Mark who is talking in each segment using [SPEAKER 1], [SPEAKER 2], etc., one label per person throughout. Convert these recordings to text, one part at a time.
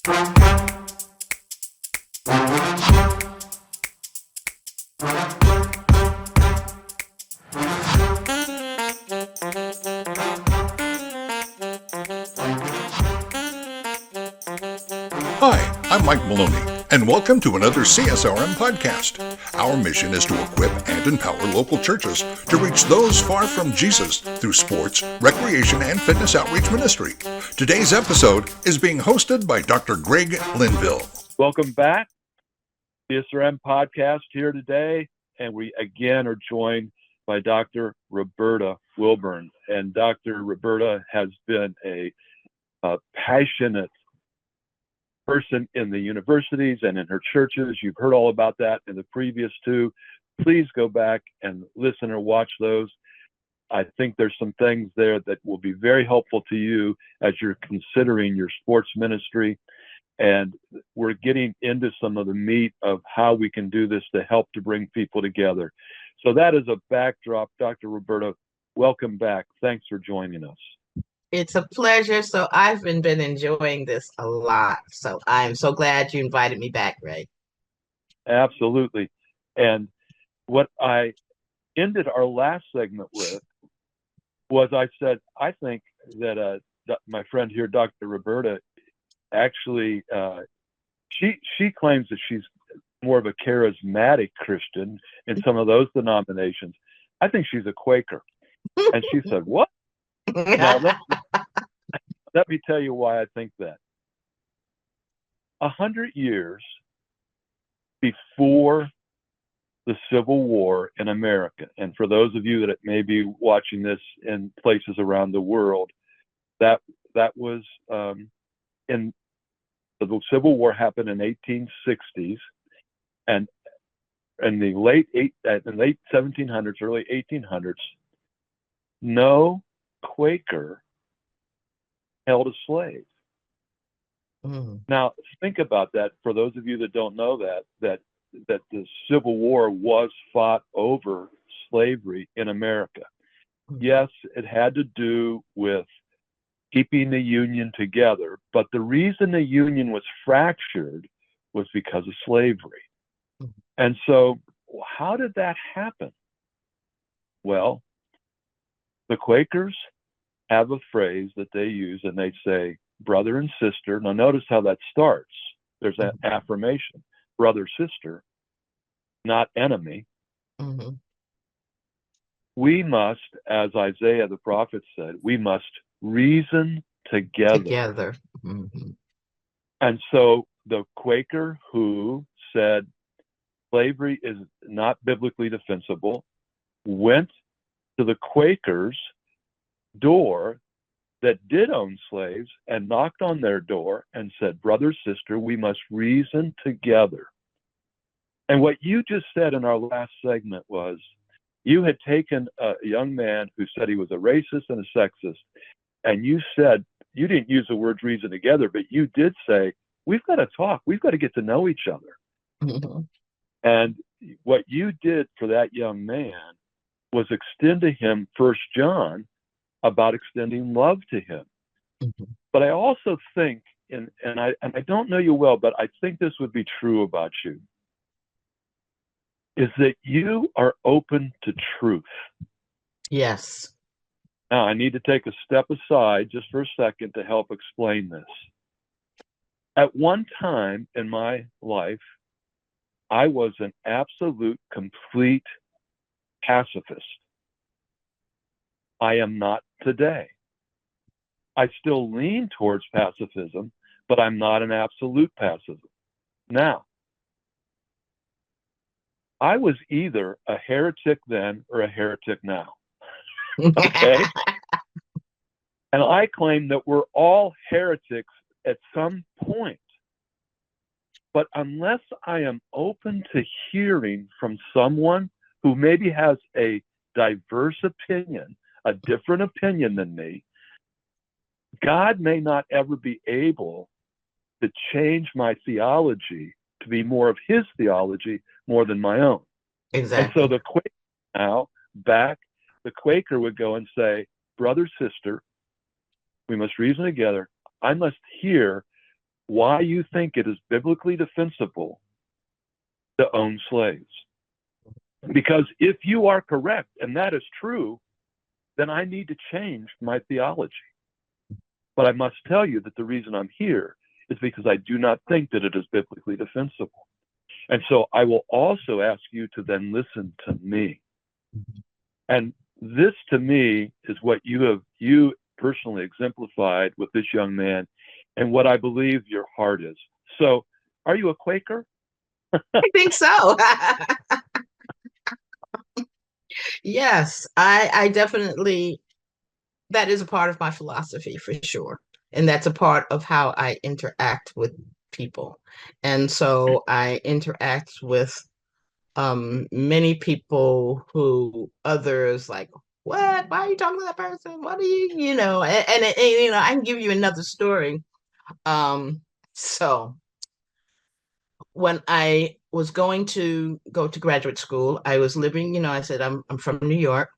[SPEAKER 1] Hi, I'm Mike Maloney, and welcome to another CSRM Podcast. Our mission is to equip and empower local churches to reach those far from Jesus through sports, recreation, and fitness outreach ministry. Today's episode is being hosted by Dr. Greg Linville.
[SPEAKER 2] Welcome back. CSRM Podcast here today, and we again are joined by Dr. Roberta Wilburn. And Dr. Roberta has been a passionate person in the universities and in her churches. You've heard all about that in the previous two. Please go back and listen or watch those. I think there's some things there that will be very helpful to you as you're considering your sports ministry. And we're getting into some of the meat of how we can do this to help to bring people together. So that is a backdrop. Dr. Roberta, welcome back. Thanks for joining us.
[SPEAKER 3] It's a pleasure. So I've been enjoying this a lot. So I'm so glad you invited me back, Ray.
[SPEAKER 2] Absolutely. And what I ended our last segment with was I said, I think that my friend here, Dr. Roberta, actually, she claims that she's more of a charismatic Christian in some of those denominations. I think she's a Quaker. And she said, what? Now, let me tell you why I think that. 100 years before the Civil War in America, and for those of you that may be watching this in places around the world, that was in the Civil War happened in 1860s, and in the late 1700s, early 1800s, no Quaker held a slave. Mm. Now, think about that. For those of you that don't know that the Civil War was fought over slavery in America. Mm. Yes, it had to do with keeping the Union together, but the reason the Union was fractured was because of slavery. Mm. And so, how did that happen? Well, the Quakers have a phrase that they use, and they say, brother and sister. Now, notice how that starts. There's an affirmation, brother, sister, not enemy. Mm-hmm. We must, as Isaiah the prophet said, we must reason together. Mm-hmm. And so the Quaker who said slavery is not biblically defensible went to the Quakers' door that did own slaves and knocked on their door and said, brother, sister, we must reason together. And what you just said in our last segment was you had taken a young man who said he was a racist and a sexist, and you said, you didn't use the words reason together, but you did say, we've got to talk. We've got to get to know each other. Mm-hmm. And what you did for that young man was extend to him 1 John about extending love to him. Mm-hmm. But I also think, and I don't know you well, but I think this would be true about you, is that you are open to truth.
[SPEAKER 3] Yes.
[SPEAKER 2] Now, I need to take a step aside just for a second to help explain this. At one time in my life, I was an absolute, complete pacifist. I am not today. I still lean towards pacifism, but I'm not an absolute pacifist. Now, I was either a heretic then or a heretic now. Okay? And I claim that we're all heretics at some point. But unless I am open to hearing from someone who maybe has a diverse opinion, a different opinion than me, God may not ever be able to change my theology to be more of his theology more than my own.
[SPEAKER 3] Exactly.
[SPEAKER 2] And so the Quaker now, the Quaker would go and say, brother, sister, we must reason together. I must hear why you think it is biblically defensible to own slaves. Because if you are correct, and that is true, then I need to change my theology. But I must tell you that the reason I'm here is because I do not think that it is biblically defensible. And so I will also ask you to then listen to me. And this, to me, is what you personally exemplified with this young man, and what I believe your heart is. So, are you a Quaker?
[SPEAKER 3] I think so. Yes, I definitely, that is a part of my philosophy for sure. And that's a part of how I interact with people. And so I interact with many people who others like, what? Why are you talking to that person? What are you, and I can give you another story. Um, so when I was going to go to graduate school, I was living, I said I'm from New York.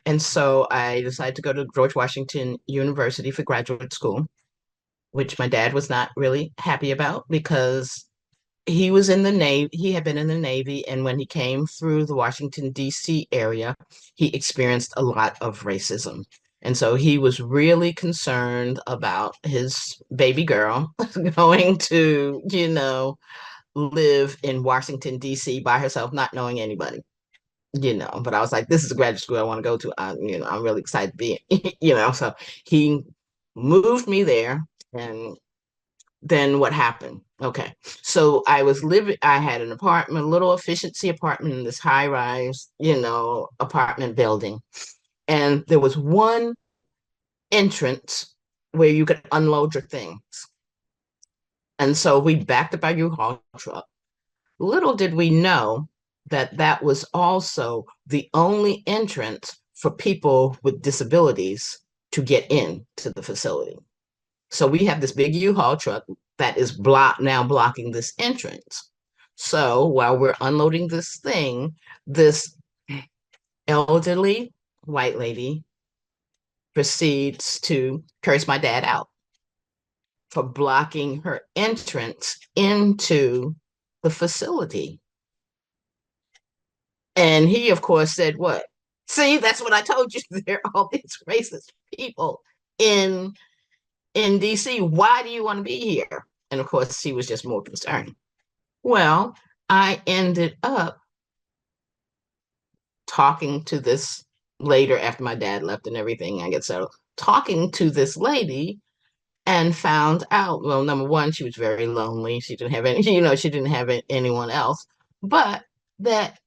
[SPEAKER 3] And so I decided to go to George Washington University for graduate school, which my dad was not really happy about because he was in the Navy. He had been in the Navy. And when he came through the Washington, D.C. area, he experienced a lot of racism. And so he was really concerned about his baby girl going to, live in Washington, D.C. by herself, not knowing anybody. But I was like, this is a graduate school I want to go to. I'm really excited to be, so he moved me there. And then what happened? Okay. So I had an apartment, a little efficiency apartment in this high rise, apartment building. And there was one entrance where you could unload your things. And so we backed up our U-Haul truck. Little did we know that that was also the only entrance for people with disabilities to get into the facility. So we have this big U-Haul truck that is now blocking this entrance. So while we're unloading this thing, this elderly white lady proceeds to curse my dad out for blocking her entrance into the facility. And he, of course, said, what? See, that's what I told you. There are all these racist people in DC. Why do you want to be here? And of course, she was just more concerned. Well, I ended up talking to this later after my dad left and everything. I get settled, talking to this lady and found out, well, number one, she was very lonely. She didn't have any, she didn't have anyone else, but that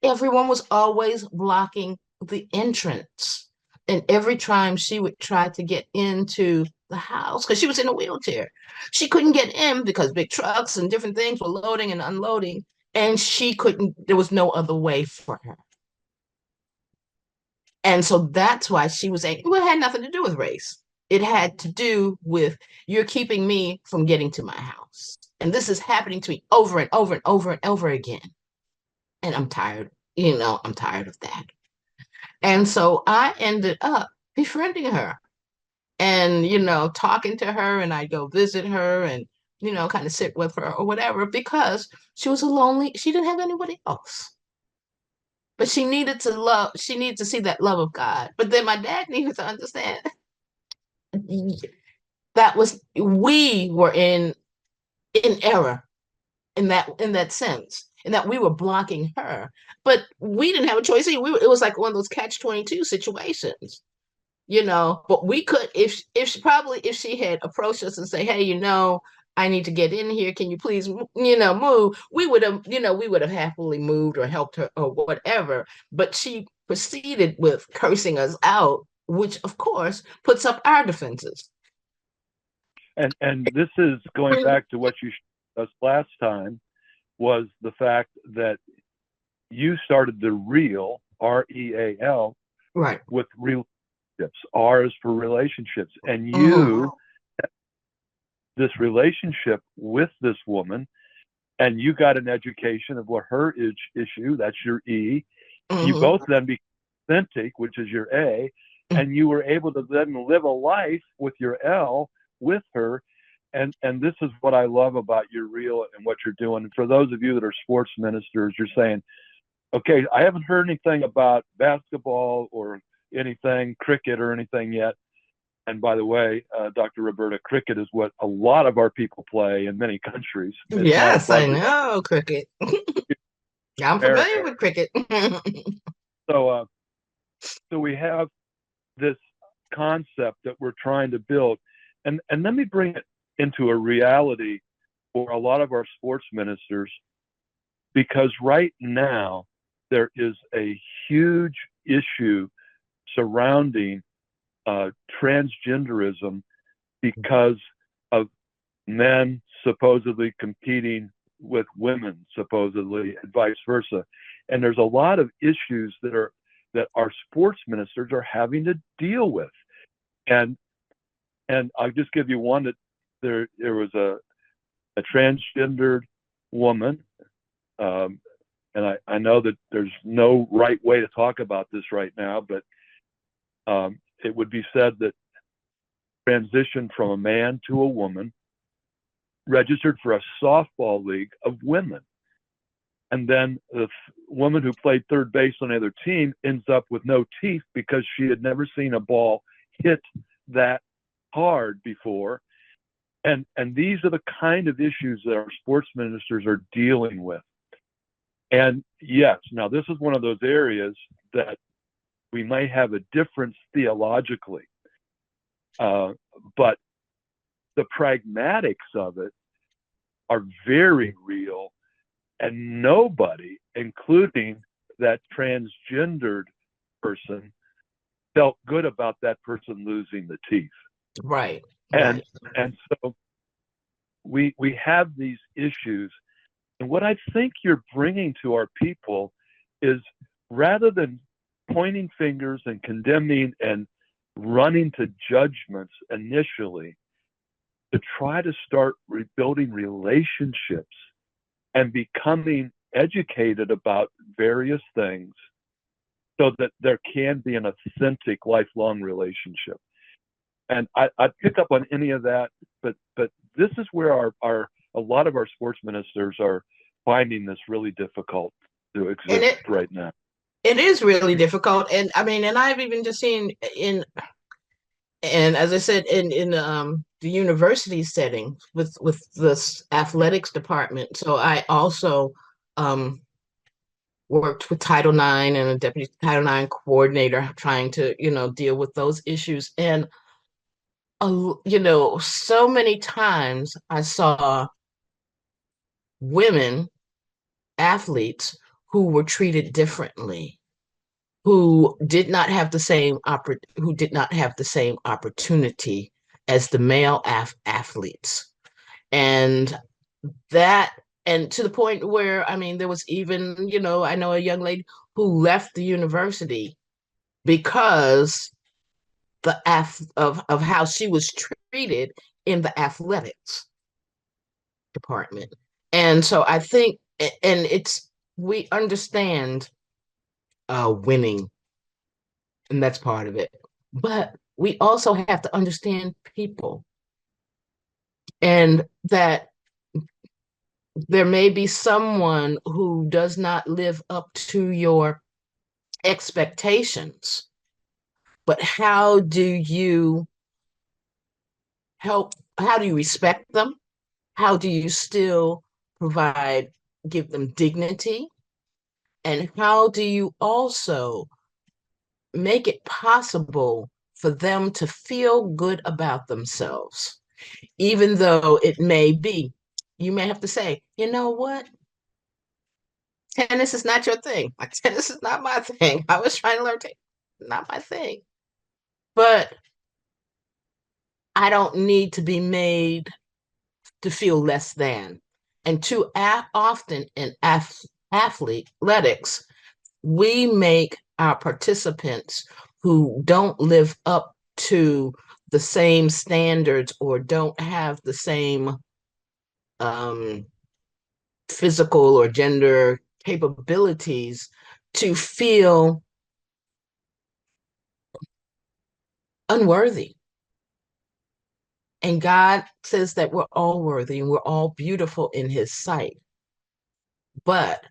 [SPEAKER 3] everyone was always blocking the entrance. And every time she would try to get into the house, because she was in a wheelchair, she couldn't get in because big trucks and different things were loading and unloading. And she couldn't, there was no other way for her. And so that's why she was angry. Well, it had nothing to do with race. It had to do with, you're keeping me from getting to my house. And this is happening to me over and over and over and over again. And I'm tired, I'm tired of that. And so I ended up befriending her and, talking to her, and I'd go visit her and, kind of sit with her or whatever, because she was she didn't have anybody else. But she needed to see that love of God. But then my dad needed to understand we were in error in that sense, and that we were blocking her. But we didn't have a choice. It was like one of those catch-22 situations, but we could, if she had approached us and say, hey, I need to get in here, can you please, move, we would have happily moved or helped her or whatever. But she proceeded with cursing us out, which of course puts up our defenses.
[SPEAKER 2] And this is going back to what you showed us last time, was the fact that you started the real, REAL,
[SPEAKER 3] right,
[SPEAKER 2] with relationships. R is for relationships. And you, this relationship with this woman, and you got an education of what her issue, that's your E. You both then became authentic, which is your A, and you were able to then live a life with your L with her and this is what I love about your reel and what you're doing. And for those of you that are sports ministers, you're saying, okay, I haven't heard anything about basketball or anything, cricket or anything yet. And by the way, Dr. Roberta, cricket is what a lot of our people play in many countries. It's
[SPEAKER 3] Yes,
[SPEAKER 2] not
[SPEAKER 3] I
[SPEAKER 2] a
[SPEAKER 3] know cricket. I'm familiar with cricket.
[SPEAKER 2] so we have this concept that we're trying to build, and let me bring it into a reality for a lot of our sports ministers, because right now there is a huge issue surrounding transgenderism because of men supposedly competing with women supposedly and vice versa. And there's a lot of issues that our sports ministers are having to deal with. And I'll just give you one that there was a transgendered woman, and I know that there's no right way to talk about this right now, but it would be said that transitioned from a man to a woman, registered for a softball league of women. And then the woman who played third base on the other team ends up with no teeth because she had never seen a ball hit that hard before. And these are the kind of issues that our sports ministers are dealing with. And yes, now this is one of those areas that we may have a difference theologically, but the pragmatics of it are very real, and nobody, including that transgendered person, felt good about that person losing the teeth.
[SPEAKER 3] Right.
[SPEAKER 2] And so we have these issues, and what I think you're bringing to our people is, rather than pointing fingers and condemning and running to judgments initially, to try to start rebuilding relationships and becoming educated about various things so that there can be an authentic lifelong relationship. And I'd pick up on any of that, but this is where a lot of our sports ministers are finding this really difficult to exist right now.
[SPEAKER 3] It is really difficult. And I mean, and I've even just seen and as I said, in the university setting with the athletics department. So I also worked with Title IX and a deputy Title IX coordinator trying to, deal with those issues. And, so many times I saw women athletes who were treated differently, who did not have the same opportunity as the male athletes. And to the point where, I mean, there was even, I know a young lady who left the university because of how she was treated in the athletics department. And so I think, and we understand winning, and that's part of it. But we also have to understand people, and that there may be someone who does not live up to your expectations, but how do you respect them? How do you still give them dignity? And how do you also make it possible for them to feel good about themselves, even though you may have to say, you know what? Tennis is not your thing. Like, tennis is not my thing. I was trying to learn tennis, not my thing. But I don't need to be made to feel less than. And too often in athletics, we make our participants who don't live up to the same standards or don't have the same physical or gender capabilities to feel unworthy. And God says that we're all worthy and we're all beautiful in his sight. But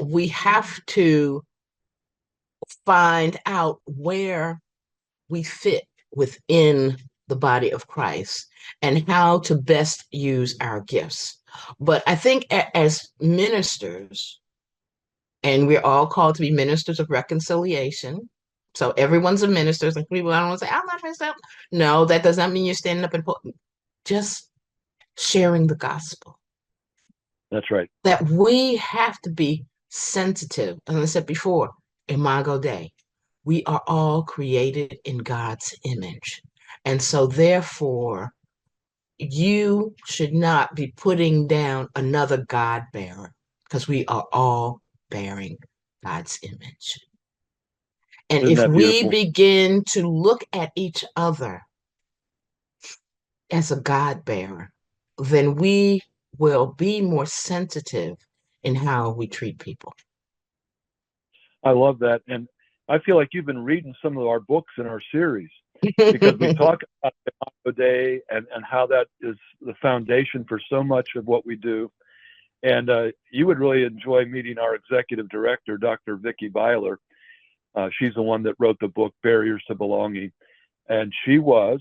[SPEAKER 3] we have to find out where we fit within the body of Christ and how to best use our gifts. But I think as ministers, and we're all called to be ministers of reconciliation. So everyone's a minister. Like people, I don't want to say, I'm not myself. No, that does not mean you're standing up and just sharing the gospel.
[SPEAKER 2] That's right.
[SPEAKER 3] That we have to be sensitive. As I said before, Imago Dei. We are all created in God's image. And so therefore, you should not be putting down another God bearer because we are all bearing God's image. And
[SPEAKER 2] Isn't
[SPEAKER 3] if
[SPEAKER 2] that
[SPEAKER 3] we
[SPEAKER 2] beautiful?
[SPEAKER 3] begin to look at each other as a God bearer, then we will be more sensitive in how we treat people.
[SPEAKER 2] I love that. And I feel like you've been reading some of our books in our series because we talk about Imago Dei and how that is the foundation for so much of what we do. And you would really enjoy meeting our executive director, Dr. Vicki Byler. She's the one that wrote the book, Barriers to Belonging. And she was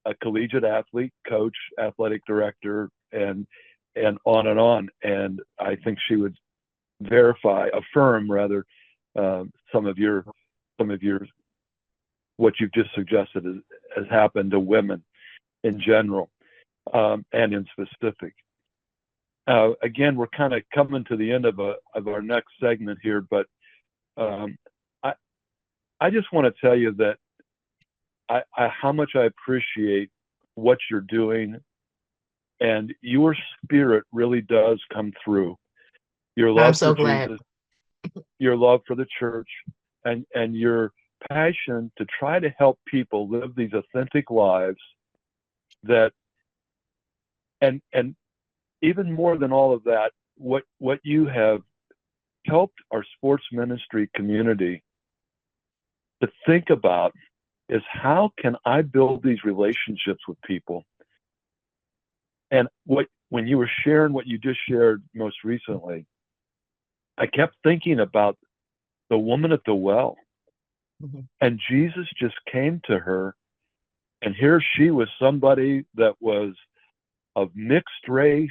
[SPEAKER 2] a collegiate athlete, coach, athletic director, and on and on. And I think she would affirm rather, some of your what you've just suggested has happened to women in general, and in specific. Again, we're kind of coming to the end of our next segment here, but I just want to tell you that how much I appreciate what you're doing, and your spirit really does come through. Your love
[SPEAKER 3] I'm so
[SPEAKER 2] for
[SPEAKER 3] glad.
[SPEAKER 2] Jesus, your love for the church, and your passion to try to help people live these authentic lives that, and even more than all of that, what you have helped our sports ministry community to think about is, how can I build these relationships with people? And when you were sharing what you just shared most recently, I kept thinking about the woman at the well.
[SPEAKER 3] Mm-hmm.
[SPEAKER 2] And Jesus just came to her, and here she was, somebody that was of mixed race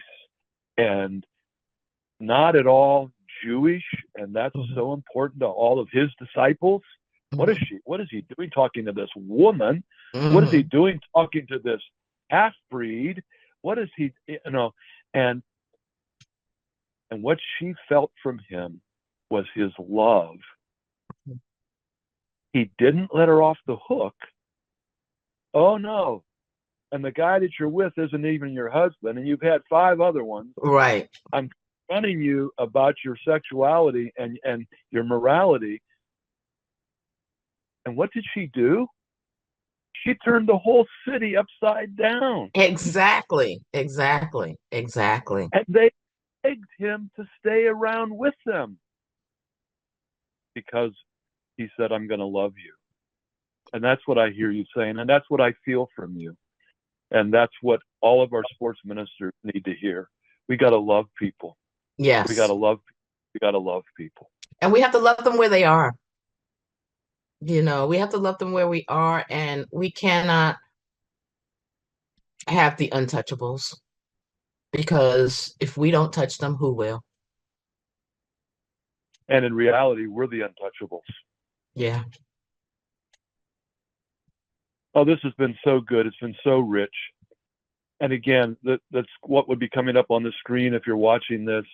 [SPEAKER 2] and not at all Jewish, and that's
[SPEAKER 3] Mm-hmm.
[SPEAKER 2] so important to all of his disciples.
[SPEAKER 3] Mm-hmm.
[SPEAKER 2] What is he doing talking to this woman?
[SPEAKER 3] Mm-hmm.
[SPEAKER 2] What is he doing talking to this half-breed? What is he, and what she felt from him was his love. He didn't let her off the hook. Oh no. And the guy that you're with isn't even your husband, and you've had 5 other ones.
[SPEAKER 3] Right.
[SPEAKER 2] I'm confronting you about your sexuality and your morality. And what did she do? She turned the whole city upside down.
[SPEAKER 3] Exactly.
[SPEAKER 2] And
[SPEAKER 3] Mm-hmm.
[SPEAKER 2] they begged him to stay around with them because he said, I'm going to love you. And that's what I hear you saying. And that's what I feel from you. And that's what all of our sports ministers need to hear. We got to love people.
[SPEAKER 3] Yes.
[SPEAKER 2] We got to love people.
[SPEAKER 3] And we have to love them where they are. We have to love them where we are, and we cannot have the untouchables, because if we don't touch them, who will?
[SPEAKER 2] And in reality, we're the untouchables.
[SPEAKER 3] Yeah.
[SPEAKER 2] Oh, this has been so good. It's been so rich. And again, that's what would be coming up on the screen if you're watching this,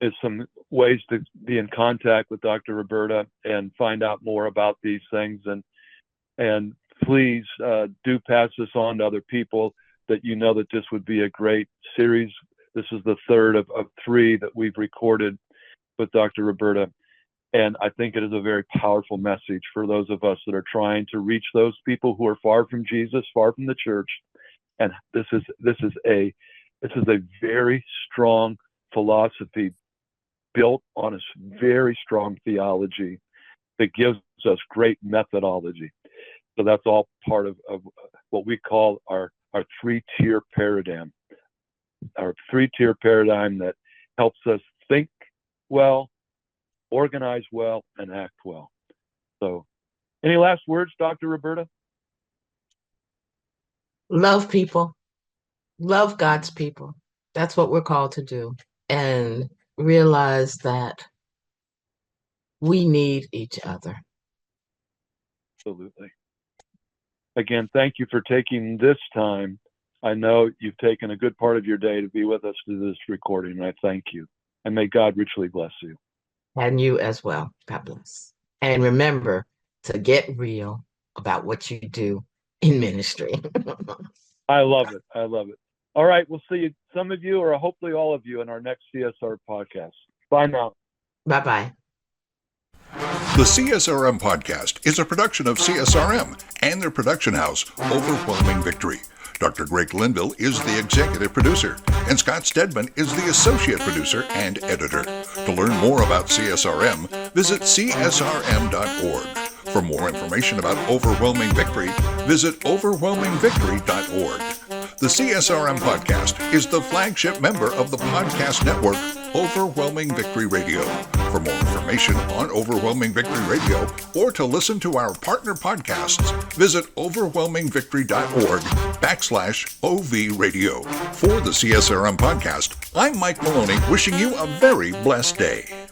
[SPEAKER 2] is some ways to be in contact with Dr. Roberta and find out more about these things. And please do pass this on to other people that you know that this would be a great series. This is the third of 3 that we've recorded with Dr. Roberta. And I think it is a very powerful message for those of us that are trying to reach those people who are far from Jesus, far from the church. And this is a very strong philosophy built on a very strong theology that gives us great methodology. So that's all part of what we call our three-tier paradigm. Our three-tier paradigm that helps us think well, organize well, and act well. So any last words, Dr. Roberta?
[SPEAKER 3] Love people. Love God's people. That's what we're called to do. And realize that we need each other.
[SPEAKER 2] Absolutely. Again, thank you for taking this time. I know you've taken a good part of your day to be with us to this recording, and I thank you. And may God richly bless you.
[SPEAKER 3] And you as well. God bless. And remember to get real about what you do in ministry.
[SPEAKER 2] I love it. I love it. All right. We'll see you, some of you, or hopefully all of you, in our next CSR podcast. Bye now.
[SPEAKER 3] Bye-bye.
[SPEAKER 1] The CSRM Podcast is a production of CSRM and their production house, Overwhelming Victory. Dr. Greg Linville is the executive producer, and Scott Stedman is the associate producer and editor. To learn more about CSRM, visit csrm.org. For more information about Overwhelming Victory, visit overwhelmingvictory.org. The CSRM Podcast is the flagship member of the podcast network, Overwhelming Victory Radio. For more information on Overwhelming Victory Radio or to listen to our partner podcasts, visit overwhelmingvictory.org/OV Radio. For the CSRM Podcast, I'm Mike Maloney, wishing you a very blessed day.